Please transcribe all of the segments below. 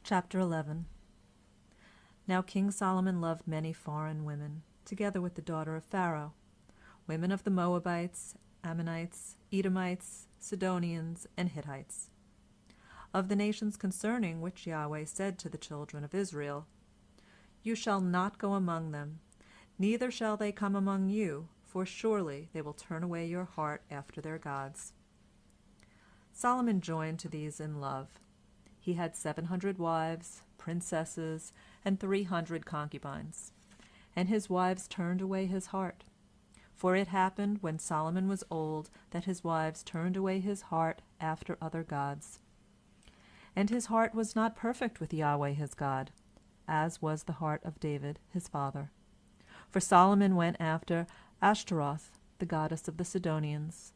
Chapter 11. Now King Solomon loved many foreign women, together with the daughter of Pharaoh, women of the Moabites, Ammonites, Edomites, Sidonians, and Hittites, of the nations concerning which Yahweh said to the children of Israel, You shall not go among them, neither shall they come among you, for surely they will turn away your heart after their gods. Solomon joined to these in love. He had 700 wives, princesses, and 300 concubines, and his wives turned away his heart. For it happened when Solomon was old that his wives turned away his heart after other gods. And his heart was not perfect with Yahweh his God, as was the heart of David his father. For Solomon went after Ashtaroth, the goddess of the Sidonians,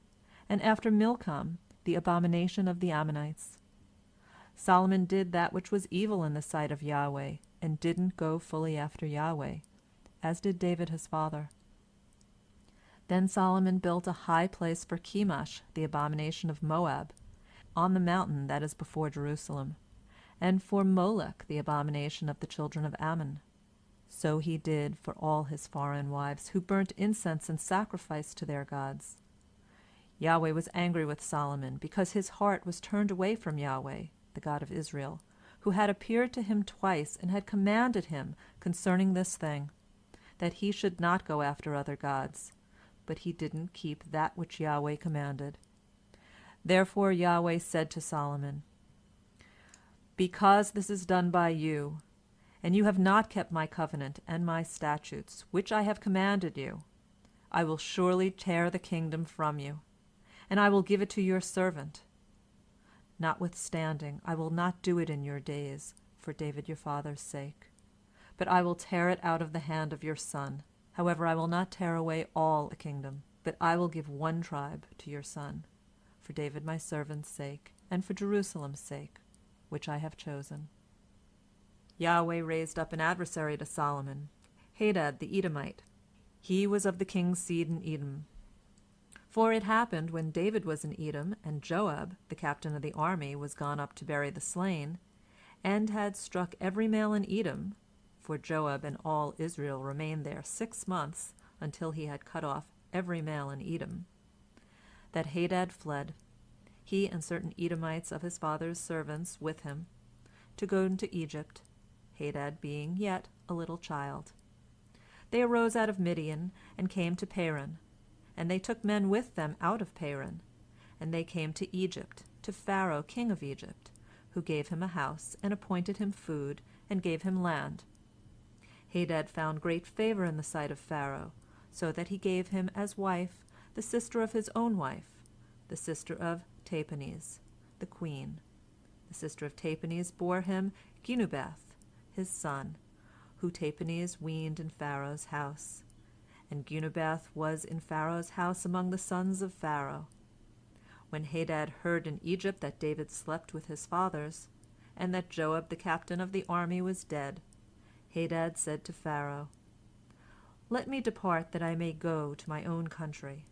and after Milcom, the abomination of the Ammonites. Solomon did that which was evil in the sight of Yahweh, and didn't go fully after Yahweh, as did David his father. Then Solomon built a high place for Chemosh, the abomination of Moab, on the mountain that is before Jerusalem, and for Molech, the abomination of the children of Ammon. So he did for all his foreign wives, who burnt incense and sacrificed to their gods. Yahweh was angry with Solomon, because his heart was turned away from Yahweh, the God of Israel, who had appeared to him twice and had commanded him concerning this thing, that he should not go after other gods, but he didn't keep that which Yahweh commanded. Therefore Yahweh said to Solomon, Because this is done by you, and you have not kept my covenant and my statutes, which I have commanded you, I will surely tear the kingdom from you, and I will give it to your servant. Notwithstanding, I will not do it in your days, for David your father's sake, but I will tear it out of the hand of your son. However, I will not tear away all the kingdom, but I will give one tribe to your son, for David my servant's sake, and for Jerusalem's sake, which I have chosen. Yahweh raised up an adversary to Solomon, Hadad the Edomite. He was of the king's seed in Edom. For it happened, when David was in Edom, and Joab, the captain of the army, was gone up to bury the slain, and had struck every male in Edom, for Joab and all Israel remained there 6 months, until he had cut off every male in Edom, that Hadad fled, he and certain Edomites of his father's servants with him, to go into Egypt, Hadad being yet a little child. They arose out of Midian, and came to Paran, and they took men with them out of Paran, and they came to Egypt, to Pharaoh king of Egypt, who gave him a house, and appointed him food, and gave him land. Hadad found great favor in the sight of Pharaoh, so that he gave him as wife the sister of his own wife, the sister of Tahpenes, the queen. The sister of Tahpenes bore him Genubath, his son, who Tahpenes weaned in Pharaoh's house. And Genubath was in Pharaoh's house among the sons of Pharaoh. When Hadad heard in Egypt that David slept with his fathers, and that Joab the captain of the army was dead, Hadad said to Pharaoh, Let me depart, that I may go to my own country.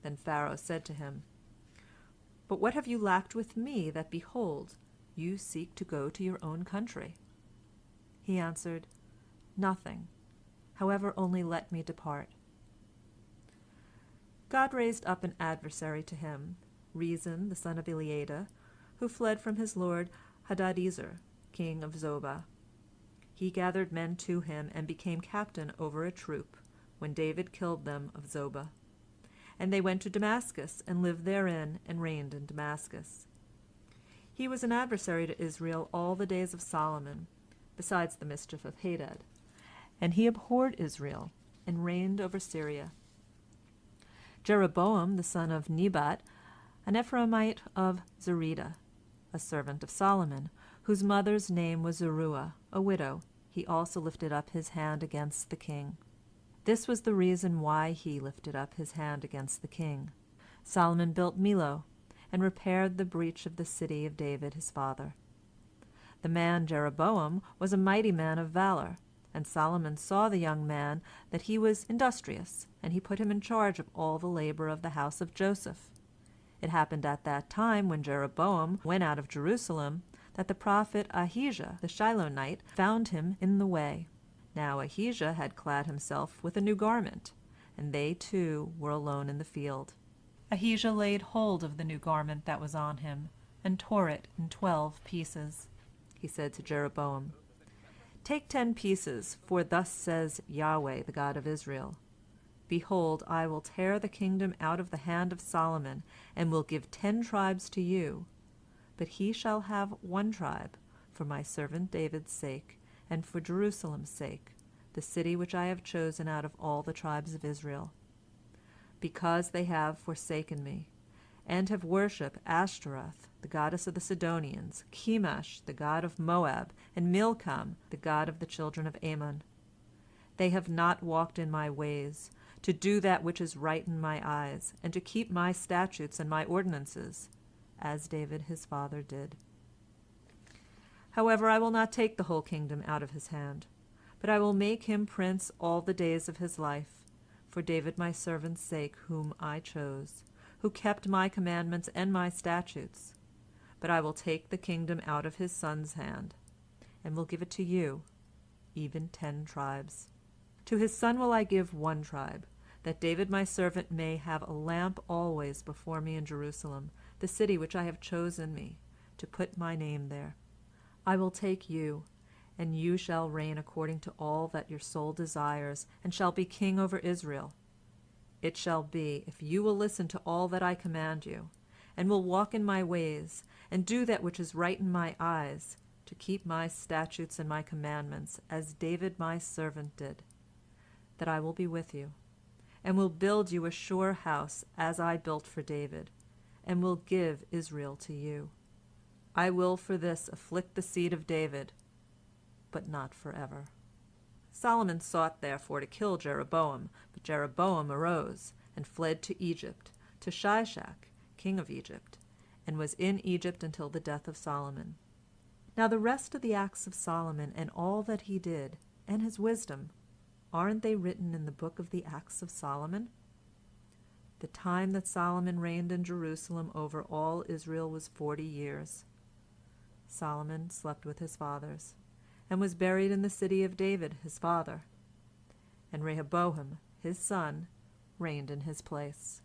Then Pharaoh said to him, But what have you lacked with me, that, behold, you seek to go to your own country? He answered, Nothing. However, only let me depart. God raised up an adversary to him, Rezin the son of Eliada, who fled from his lord Hadadezer, king of Zobah. He gathered men to him, and became captain over a troop, when David killed them of Zobah. And they went to Damascus, and lived therein, and reigned in Damascus. He was an adversary to Israel all the days of Solomon, besides the mischief of Hadad. And he abhorred Israel, and reigned over Syria. Jeroboam the son of Nebat, an Ephraimite of Zereda, a servant of Solomon, whose mother's name was Zeruiah, a widow, he also lifted up his hand against the king. This was the reason why he lifted up his hand against the king. Solomon built Millo, and repaired the breach of the city of David his father. The man Jeroboam was a mighty man of valor, and Solomon saw the young man that he was industrious, and he put him in charge of all the labor of the house of Joseph. It happened at that time, when Jeroboam went out of Jerusalem, that the prophet Ahijah the Shilonite found him in the way. Now Ahijah had clad himself with a new garment, and they two were alone in the field. Ahijah laid hold of the new garment that was on him, and tore it in 12 pieces. He said to Jeroboam, "Take 10 pieces, for thus says Yahweh, the God of Israel, Behold, I will tear the kingdom out of the hand of Solomon, and will give 10 tribes to you. But he shall have 1 tribe, for my servant David's sake, and for Jerusalem's sake, the city which I have chosen out of all the tribes of Israel. Because they have forsaken me, and have worshipped Ashtaroth, the goddess of the Sidonians, Chemosh, the god of Moab, and Milcom, the god of the children of Ammon. They have not walked in my ways, to do that which is right in my eyes, and to keep my statutes and my ordinances, as David his father did. However, I will not take the whole kingdom out of his hand, but I will make him prince all the days of his life, for David my servant's sake, whom I chose, who kept my commandments and my statutes. But I will take the kingdom out of his son's hand, and will give it to you, even 10 tribes. To his son will I give 1 tribe, that David my servant may have a lamp always before me in Jerusalem, the city which I have chosen me, to put my name there. I will take you, and you shall reign according to all that your soul desires, and shall be king over Israel. It shall be, if you will listen to all that I command you, and will walk in my ways, and do that which is right in my eyes, to keep my statutes and my commandments, as David my servant did, that I will be with you, and will build you a sure house, as I built for David, and will give Israel to you. I will for this afflict the seed of David, but not forever." Solomon sought therefore to kill Jeroboam, but Jeroboam arose and fled to Egypt, to Shishak, king of Egypt, and was in Egypt until the death of Solomon. Now the rest of the acts of Solomon and all that he did, and his wisdom, aren't they written in the book of the Acts of Solomon? The time that Solomon reigned in Jerusalem over all Israel was 40 years. Solomon slept with his fathers, and was buried in the city of David his father, and Rehoboam his son reigned in his place.